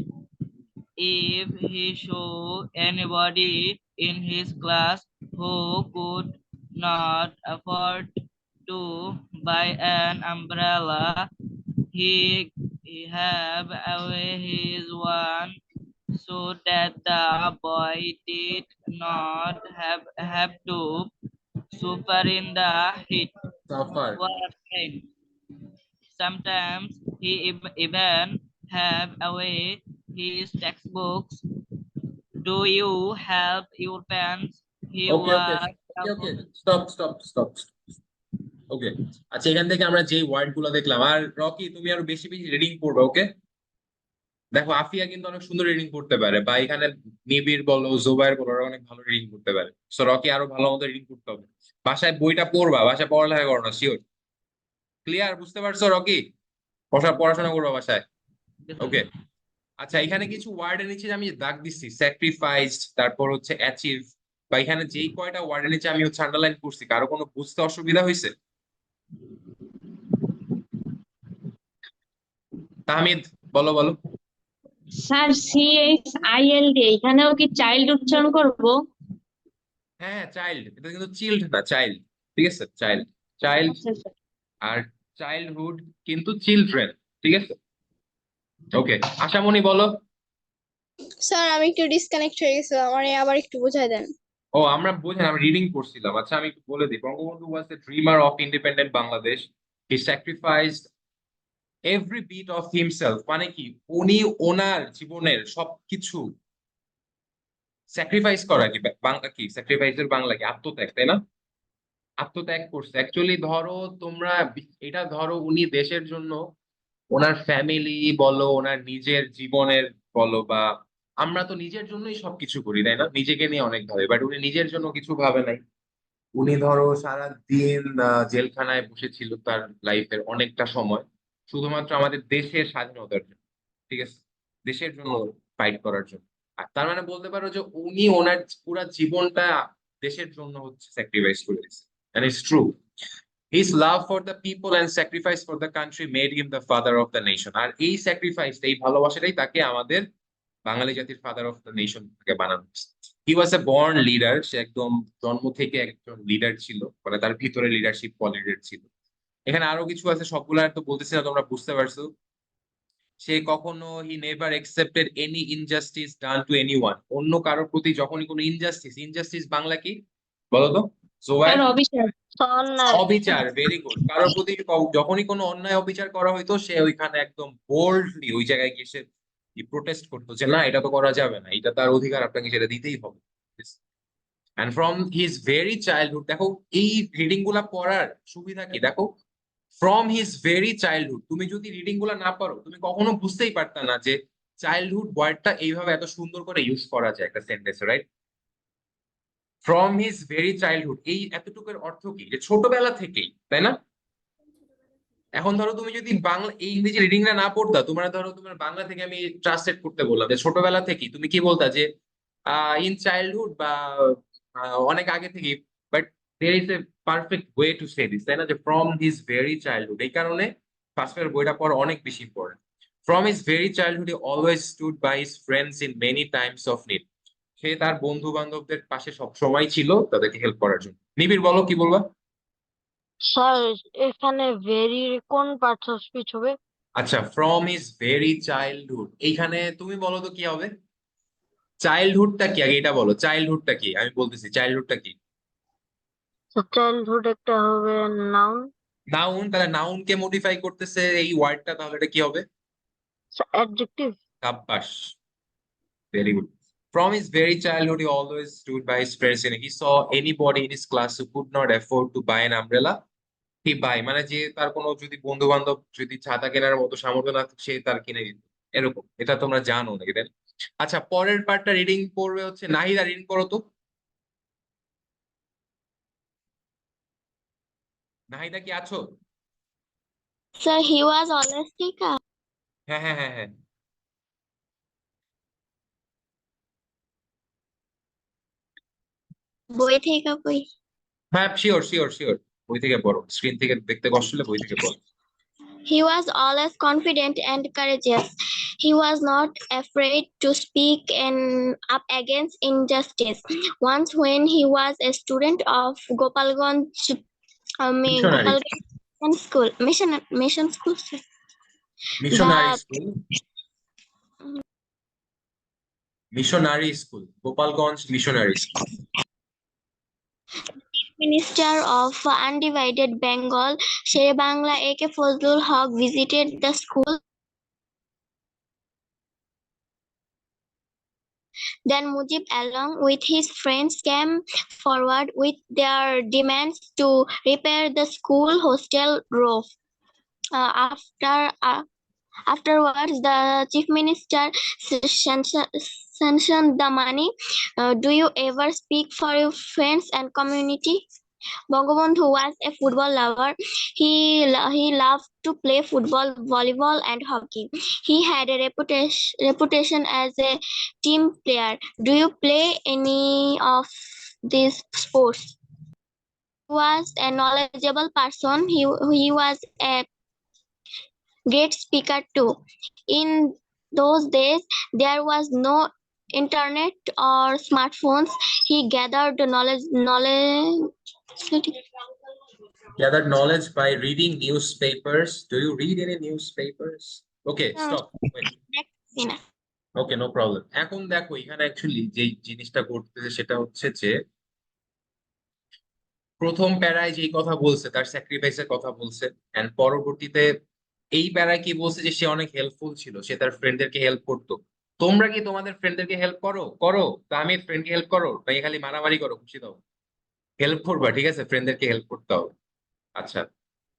If he saw anybody in his class who could not afford to buy an umbrella, he have away his one so that the boy did not have to suffer in the heat suffer. or rain. Sometimes he even have away his textbooks. Do you help your parents? He okay okay was okay, stop stop stop. Okay, আচ্ছা এখান থেকে আমরা যে ওয়ার্ড গুলো দেখলাম, আর রকি তুমি আরো বেশি বেশি রিডিং পড়বে, ওকে? দেখো আফিয়া কিন্তু অনেক সুন্দর রিডিং করতে পারে, বা এখানে নিবিড় বলো, জোবায়ের বলো, ওরা অনেক ভালো রিডিং করতে পারে। সো রকি আরো ভালো মতো রিডিং করতে হবে। বাসায় বইটা পড়বা, বাসায় পড়ালেখা করো না, শিওর। ক্লিয়ার? বুঝতে পারছো রকি? পড়াশোনা করবা বাসায়। Yes, sir. ওকে। আচ্ছা, এখানে কিছু ওয়ার্ডের নিচে আমি দাগ দিচ্ছি, স্যাক্রিফাইসড, তারপর হচ্ছে অ্যাচিভ, বা এখানে যেই কয়টা ওয়ার্ডের নিচে আমি হচ্ছে আন্ডারলাইন করছি, কারো কোনো বুঝতে অসুবিধা হয়েছে? তাহমিদ, বলো বলো। স্যার CHILD এখানেও কি চাইল্ড উচ্চারণ করব? হ্যাঁ, চাইল্ড, এটা কিন্তু চিল্ড না, চাইল্ড। ঠিক আছে, চাইল্ড, চাইল্ড। আচ্ছা স্যার। আর চাইল্ডহুড কিন্তু চিলড্রেন। ঠিক আছে, ওকে। আশামণি, বলো। স্যার আমি একটু ডিসকানেক্ট হয়ে গেছিলাম, আমার আবার একটু বুঝাই দেন। ও, আমরা বুঝেন, আমি রিডিং করছিলাম। আচ্ছা, আমি একটু বলে দিই। Bangabandhu was the dreamer of independent Bangladesh. He sacrificed every bit of himself, মানে কি, উনি ওনার জীবনের সবকিছু স্যাক্রিফাইস করা, কি বাংলা কি স্যাক্রিফাইসের বাংলা কি? আত্মত্যাগ, তাই না? আত্মত্যাগ করছে অ্যাকচুয়ালি। ধরো তোমরা এটা ধরো, উনি দেশের জন্য ওনার ফ্যামিলি বলো, ওনার নিজের জীবনের বলো, বা আমরা তো নিজের জন্যই সবকিছু করি, তাই না? নিজেকে নিয়ে অনেক ভাবে, বাট উনি নিজের জন্য কিছু ভাবে নাই। উনি ধরো সারা দিন জেলখানায় বসেছিল তার লাইফের অনেকটা সময়, শুধুমাত্র আমাদের দেশের স্বাধীনতার জন্য। ঠিক আছে, দেশের জন্য ফাইট করার জন্য। আর তার মানে বলতে পারো যে উনি ওনার পুরা জীবনটা দেশের জন্য হচ্ছে স্যাক্রিফাইস করে দিয়েছে। And it's true. His love for the people and sacrifice for the country made him the father of the nation. আর এই স্যাক্রিফাইস, এই ভালোবাসাটাই তাকে আমাদের বাঙালি জাতির ফাদার অফ দ্য নেশন থেকে বানানো হয়েছে। হি ওয়াজ এ বর্ন লিডার। সে একদম জন্ম থেকে একজন লিডার ছিল, মানে তার ভিতরে লিডারশিপ কোয়ালিটি ছিল। এখানে আরো কিছু আছে, সবগুলো আর তো বলতেছি না, তোমরা বুঝতে পারছো। সে কখনো, he never accepted any injustice done to anyone. অন্য কারোর প্রতি যখনই কোনো ইনজাস্টিস, ইনজাস্টিস বাংলা কি বলো তো জোবায়ের? স্যার অবিচার। অন্যায়। অবিচার, ভেরি গুড। কারোর প্রতি যখনই কোনো অন্যায় অবিচার করা হইতো, সে ওইখানে একদম বোল্ডলি ওই জায়গায় গিয়ে সে প্রোটেস্ট করতো যে না, এটা তো করা যাবে না, এটা তার অধিকার, আপনাকে সেটা দিতেই হবে। And from his very childhood, দেখো এই রিডিং গুলা পড়ার সুবিধা কি দেখো। ফ্রম হিজ ভেরি চাইল্ডহুড, তুমি যদি রিডিং গুলা না পারো, তুমি কখনো বুঝতেই পারতা না যে চাইল্ডহুড ওয়ার্ডটা এইভাবে এত সুন্দর করে ইউজ করা যায় একটা সেন্টেন্সে, right? From his very childhood, এই এতটুকুর অর্থ কি, যে ছোটবেলা থেকেই, তাই না? এখন ধরো তুমি যদি বাংলা এই ইংরেজি রিডিংটা না পড়তা, তোমরা ধরো তোমার বাংলা থেকে আমি ট্রান্সলেট করতে বললাম যে ছোটবেলা থেকেই, তুমি কি বলতা যে ইন চাইল্ডহুড, বা অনেক আগে থেকেই। But there is a perfect way to say this, তাই না? যে ফ্রম হিজ ভেরি চাইল্ডহুড, এই কারণে ফার্স্ট ইয়ার বইটা পড়া অনেক বেশি important. From his very childhood he always stood by his friends in many times of need. সে তার বন্ধু বান্ধবদের পাশে সব সময় ছিল, তাদেরকে হেল্প করার জন্য। নিবিড়, বলো কি বলবা? স্যার এখানে ভেরি কোন পার্টস অফ স্পিচ হবে? আচ্ছা, ফ্রম হিজ ভেরি চাইল্ডহুড, এইখানে তুমি বলো তো কি হবে? চাইল্ডহুডটা কি আগে এটা বলো, চাইল্ডহুডটা কি? আমি বলতেছি চাইল্ডহুডটা কি। চাইল্ডহুড একটা হবে নাউন। নাউন, তাহলে নাউন কে মডিফাই করতেছে এই ওয়ার্ডটা, তাহলে এটা কি হবে? অ্যাডজেক্টিভ। সাব্বাস, very good. From his very childhood, he always stood by his friends, and he saw anybody in his class who could not afford to buy an umbrella. He buy, মানে যে তার কোনো যদি বন্ধু বান্ধব যদি ছাতা কেনার মতো সামর্থ্য না থাকতো, সে তার কিনে দিত। এরকম, এটা তোমরা জানো নাকি, তাই না? আচ্ছা, পরের পার্টটা রিডিং পড়বে হচ্ছে নাহিদা। রিডিং করো তো নাহিদা, কি আছো? স্যার হি ওয়াজ অলওয়েজ টিকা। হ্যাঁ হ্যাঁ হ্যাঁ হ্যাঁ। বই থেকে কই? হ্যাঁ, শিওর শিওর শিওর। বই থেকে পড়ো, স্ক্রিন থেকে দেখতে কষ্ট হলে বই থেকে পড়ো। He was always confident and courageous. He was not afraid to speak up against injustice. Once, when he was a student of Gopalganj, missionary, Gopalganj school, mission school, sir. Missionary The school, missionary school, Gopalganj missionary school. Minister of Undivided Bengal, Sher Bangla A.K. Fazlul Haq, visited the school. Then Mujib, along with his friends, came forward with their demands to repair the school hostel roof. After Afterwards, the chief minister sanctioned the money. Do you ever speak for your friends and community? Bangabandhu was a football lover. He loved to play football, volleyball, and hockey. He had a reputation as a team player. Do you play any of these sports? He was a knowledgeable person. He was a great speaker too. In those days, there was no internet or smartphones. He gathered knowledge. Gathered knowledge by reading newspapers. Do you read any newspapers? Okay, No. stop. Wait. Enough. Okay, no problem. এখন দেখো এখানে অ্যাকচুয়ালি যে জিনিসটা ঘটতেছে সেটা হচ্ছে যে প্রথম প্যারায় যেই কথা বলছে তার স্যাক্রিফাইসের কথা বলছে, এন্ড পরবর্তীতে এই প্যারায় কি বলছে যে সে অনেক হেল্পফুল ছিল, সে তার ফ্রেন্ডদেরকে হেল্প করতো। তোমরা কি তোমাদের ফ্রেন্ডদেরকে হেল্প করো? করো? তা আমি ফ্রেন্ডকে হেল্প করো নাকি খালি মারামারি করো, খুশি দাও? হেল্প করবা, ঠিক আছে, ফ্রেন্ডদেরকে হেল্প করতে হবে। আচ্ছা,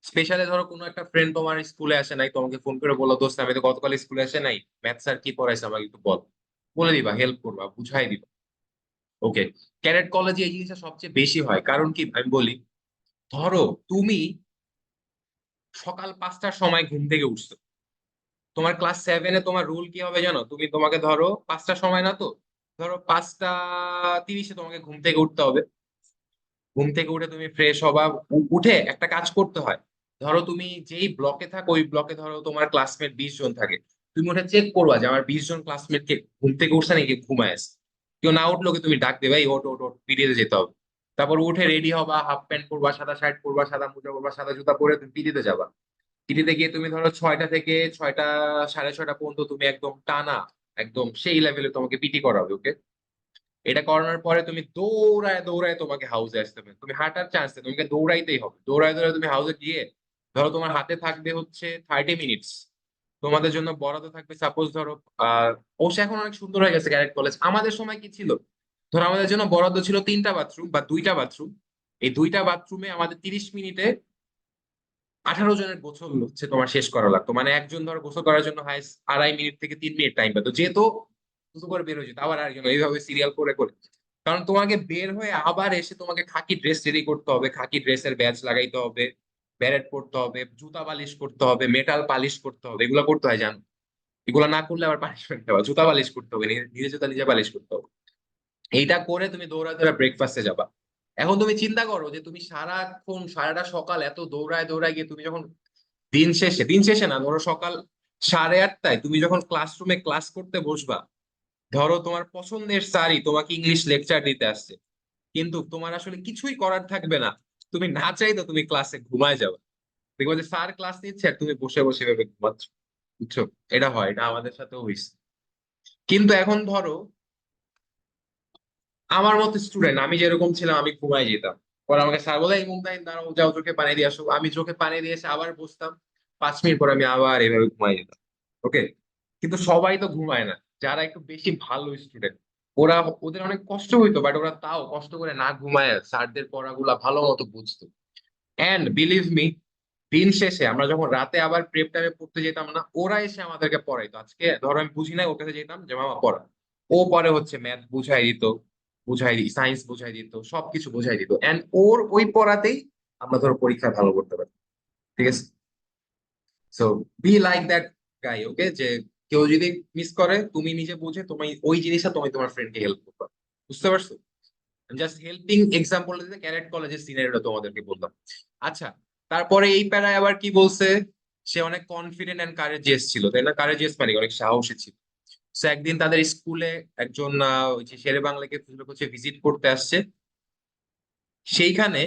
স্পেশালি ধরো কোনো একটা ফ্রেন্ড তোমার স্কুলে আসে নাই, তোমাকে ফোন করে বলো দোস্ত আমি তো গতকাল স্কুলে আসে নাই, ম্যাথ স্যার কি পড়াইছে আমাকে একটু বল, বলে দিবা, হেল্প করবা, বুঝাই দিবা। ওকে, ক্যাডেট কলেজে এই জিনিসটা সবচেয়ে বেশি হয়, কারণ কি আমি বলি, ধরো তুমি সকাল 5টার সময় ঘুম থেকে উঠছো, তোমার ক্লাস 7-এ তোমার রুল কি হবে জানো? তুমি তোমাকে ধরো 5টার সময় না তো, ধরো 5টা 30-এ তোমাকে ঘুম থেকে উঠতে হবে। ঘুম থেকে উঠে তুমি ফ্রেশ হবা, উঠে একটা কাজ করতে হয়। ধরো তুমি যেই ব্লকে থাকো ওই ব্লকে ধরো তোমার ক্লাসমেট 20 জন থাকে, তুমি ওটা চেক করবা যে আমার 20 জন ক্লাসমেটকে ঘুম থেকে উঠছে নাকি ঘুমায় আছে। কেউ না উঠলো কি তুমি ডাক দেবে, এই ওট ওট ওট, পিটিতে যেতে হবে। তারপর উঠে রেডি হবা, হাফ প্যান্ট পরবা, সাদা শার্ট পরবা, সাদা মোজা পরবা, সাদা জুতা পরে তুমি পিটিতে যাবা। পিটিতে গিয়ে তুমি ধরো 6টা থেকে 6টা 6:30 পর্যন্ত তুমি একদম টানা, একদম সেই লেভেলে তোমাকে পিটি করা হবে। ওকে, এটা করানোর পরে তুমি দৌড়ায় দৌড়ায় তোমাকে হাউসে আসতে হবে, তুমি হাঁটার চান্স নেই, তোমাকে দৌড়াইতেই হবে। দৌড়ায় দৌড়ায় তুমি হাউসে গিয়ে ধরো তোমার হাতে থাকবে হচ্ছে 30 মিনিটস, তোমাদের জন্য বরাদ্দ থাকবে সাপোজ ধরো অবশ্য এখন অনেক সুন্দর হয়ে গেছে ক্যাডেট কলেজ, আমাদের সময় কি ছিল, ধরো আমাদের জন্য বরাদ্দ ছিল 3টা বাথরুম বা 2টা বাথরুম। এই 2টা বাথরুমে আমাদের 30 মিনিটে 18 জনের গোসল হচ্ছে তোমার শেষ করা লাগতো, মানে একজন ধরো গোসল করার জন্য হাই 2.5 মিনিট থেকে 3 মিনিট টাইম পেতো, যেহেতু দুটো করে বের হয়ে যেত, আবার আরেকজন এইভাবে সিরিয়াল করে করে। কারণ তোমাকে বের হয়ে আবার এসে তোমাকে খাকি ড্রেস রেডি করতে হবে, খাকি ড্রেসের ব্যাজ লাগাইতে হবে, ব্যারেট পরতে হবে, জুতা পালিশ করতে হবে, মেটাল পালিশ করতে হবে, এগুলো করতে হয় জানো? এগুলো না করলে আবার পানিশমেন্ট দেওয়া, জুতা পালিশ করতে হবে, নিজে জুতা নিজে পালিশ করতে হবে। এইটা করে তুমি দৌড়া দৌড়া ব্রেকফাস্টে যাবা। এখন তুমি চিন্তা করো যে তুমি সারাক্ষণ সারাটা সকাল এত দৌড়ায় দৌড়ায় গিয়ে তুমি যখন দিন শেষে না, ধরো সকাল 8:30টায় তুমি যখন ক্লাসরুমে ক্লাস করতে বসবা, ধরো তোমার পছন্দের স্যারই তোমাকে ইংলিশ লেকচার দিতে আসছে, কিন্তু তোমার আসলে কিছুই করার থাকবে না, তুমি না চাইতো তুমি ক্লাসে ঘুমায় যাবে। দেখবো যে স্যার ক্লাস নিচ্ছে আর তুমি বসে বসে ভেবে ঘুমাচ্ছ। বুঝছো? এটা হয়, এটা আমাদের সাথেও হয়েছে। কিন্তু এখন ধরো আমার মতো স্টুডেন্ট, আমি যেরকম ছিলাম, আমি ঘুমায় যেতাম। পরে আমাকে স্যার বলে এই মুমতাহিন দাঁড়াও, যাও চোখে পানি দিয়ে আসো, আমি চোখে পানি দিয়ে এসে আবার বসতাম, 5 মিনিট পরে আমি আবার এভাবে ঘুমায় যেতাম। ওকে, কিন্তু সবাই তো ঘুমায় না, যারা একটু বেশি ভালো স্টুডেন্ট ওরা, ওদের অনেক কষ্ট হইতো, বাট ওরা তাও কষ্ট করে না ঘুমায় স্যারদের পড়াগুলা ভালো মতো বুঝতো। এন্ড বিলিভ মি, দিন শেষে আমরা যখন রাতে আবার প্রেপ টাইমে পড়তে যেতাম না, ওরা এসে আমাদেরকে পড়াইতো। আজকে ধরো আমি বুঝি নাই, ওর কাছে যেতাম যে মামা পড়া, ও পরে হচ্ছে ম্যাথ বুঝাই দিত, সায়েন্স বুঝাই দিত, সবকিছু বুঝাই দিত, এন্ড ওর ওই পড়াতেই আমরা ধরো পরীক্ষা ভালো করতে পারি। ঠিক আছে, so be like that guy. Okay, যে কেউ যদি মিস করে তুমি নিজে বুঝে তুমি ওই জিনিসটা তুমি তোমার ফ্রেন্ডকে হেল্প করবে। বুঝতে পারছো? জাস্ট হেল্পিং এক্সাম্পল দিতে ক্যাডেট কলেজের সিনারিটা তোমাদেরকে বললাম। আচ্ছা, তারপরে এই প্যারায় আবার কি বলছে, সে অনেক কনফিডেন্ট এন্ড কারেজিয়াস ছিল, তাই না? কারেজিয়াস মানে অনেক সাহসী ছিল। সো একদিন তাদের স্কুলে একজন ওই যে শেরে বাংলাকে ভিজিট করতে আসছে, সেইখানে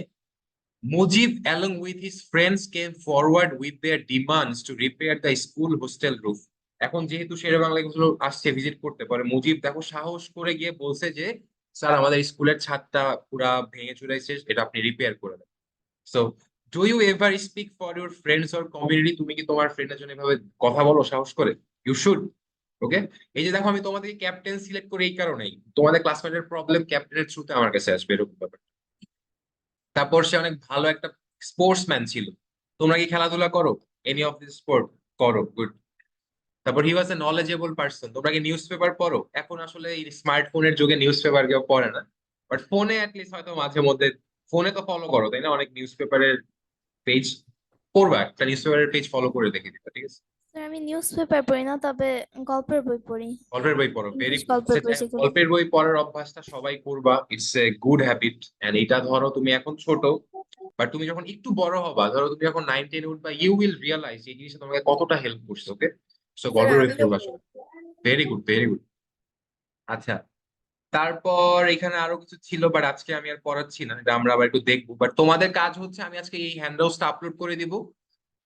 Mujib along with his friends came forward with their demands to repair the school hostel roof. এখন যেহেতু শেরে বাংলা গুলো আসছে ভিজিট করতে, পারে মুজিব দেখো সাহস করে গিয়ে বলছে যে স্যার আমাদের স্কুলের ছাদটা পুরা ভেঙে চুরাইছে, এটা আপনি রিপেয়ার করে দেন। So do you ever speak for your friends or community? তুমি কি তোমার ফ্রেন্ডের জন্য এভাবে কথা বলো সাহস করে? You should. ওকে, এই যে দেখো আমি তোমাদেরকে ক্যাপ্টেন সিলেক্ট করি এই কারণেই, তোমাদের ক্লাসমেটের প্রবলেম ক্যাপ্টেনের থ্রুতে আমার কাছে আসবে, এরকম ব্যাপার। তারপর সে অনেক ভালো একটা স্পোর্টসম্যান ছিল। তোমরা কি খেলাধুলা করো? এনি অফ দিস স্পোর্ট করো? গুড। তারপর হি ওয়াজ এ নলেজেবল পার্সন। তোমরা কি নিউজ পেপার পড়ো? এখন আসলে এই স্মার্টফোনের যুগে নিউজ পেপার কেউ পড়ে না, বাট ফোনে অ্যাটলিস্ট হয়তো মাঝে মধ্যে, ফোনে তো ফলো করো তাই না, অনেক নিউজ পেপারের পেজ পড়বা, একটা নিউজ পেপারের পেজ ফলো করে দেখে দিবা, ঠিক আছে? স্যার আমি নিউজ পেপার পড়ি না, তবে গল্পের বই পড়ি, গল্পের বই পড়ো, ভেরি ইংলিশ গুড। গল্পের বই যেগুলো। গল্পের বই পড়ার অভ্যাসটা সবাই করবা, it's a good habit. And এটা ধরো তুমি এখন ছোট, বাট তুমি যখন একটু বড় হবা, ধরো তুমি যখন 9-10 উঠবা, ইউ উইল রিয়েলাইজ এই জিনিসটা তোমাকে কতটা হেল্প করছে। ওকে, সো গল্পের বই পড়বা সবাই। Very good, very good. আচ্ছা, তারপর এখানে আরো কিছু ছিল, বাট আজকে আমি আর পড়াচ্ছি না, এটা আমরা আবার একটু দেখবো। বাট তোমাদের কাজ হচ্ছে আমি আজকে এই হ্যান্ডআউটসটা আপলোড করে দিব,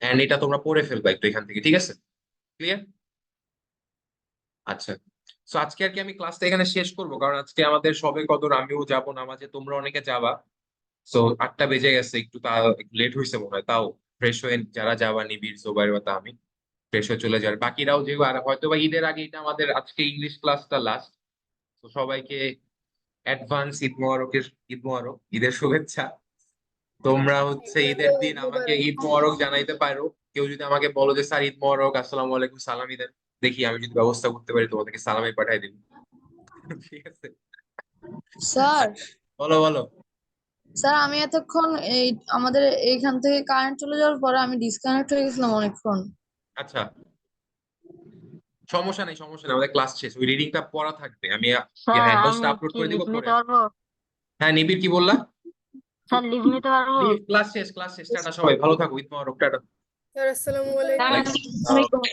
এন্ড এটা তোমরা পড়ে ফেলবা একটু এখান থেকে, ঠিক আছে? ক্লিয়ার? আচ্ছা, সো আজকে আর কি আমি ক্লাসটা এখানে শেষ করবো, কারণ আজকে আমাদের সবে কদর, আমিও যাবো নামাজে, তোমরা অনেকে যাবা। সো 8টা বেজে গেছে, একটু তা লেট হয়েছে মনে হয়, তাও ফ্রেশ হয়ে যারা যাবা, নিবিড়, জোবাইর বা আমি ফ্রেশ হয়ে চলে যাবে, বাকিরাও যে, আর হয়তো বা ঈদের আগে এটা আমাদের আজকে ইংলিশ ক্লাসটা লাস্ট। তো সবাইকে অ্যাডভান্স ঈদ মোবারকের, ঈদ মোবারক, ঈদের শুভেচ্ছা। তোমরা হচ্ছে ঈদের দিন আমাকে ঈদ মোবারক জানাইতে পারো। কেউ যদি আমাকে বলো যে স্যার ঈদ মোবারক, আসসালামু আলাইকুম, সালামি দেন, দেখি আমি যদি ব্যবস্থা করতে পারি তোমাদেরকে সালামি পাঠাই দিন। ঠিক আছে? স্যার বলো বলো। স্যার আমি এতক্ষণ এই আমাদের এইখান থেকে কারেন্ট চলে যাওয়ার পরে আমি ডিসকানেক্ট হয়ে গেছিলাম অনেকক্ষণ। আচ্ছা, সমস্যা নেই, সমস্যা নেই, আমাদের ক্লাস শেষ, ওই রিডিংটা পড়া থাকবে, আমি স্যার হ্যান্ডআউটসটা আমি আপলোড কি করে দিব লিভ পরে। নিতে পারবো? হ্যাঁ, নিবিড় কি বললা? স্যার লিভ নিতে পারবো? ক্লাস শেষ, ক্লাস শেষ, টাটা, সবাই ভালো থাকো, ঈদ মোবারক, টাটা। স্যার আসসালামু আলাইকুম। ওয়ালাইকুম আসসালাম।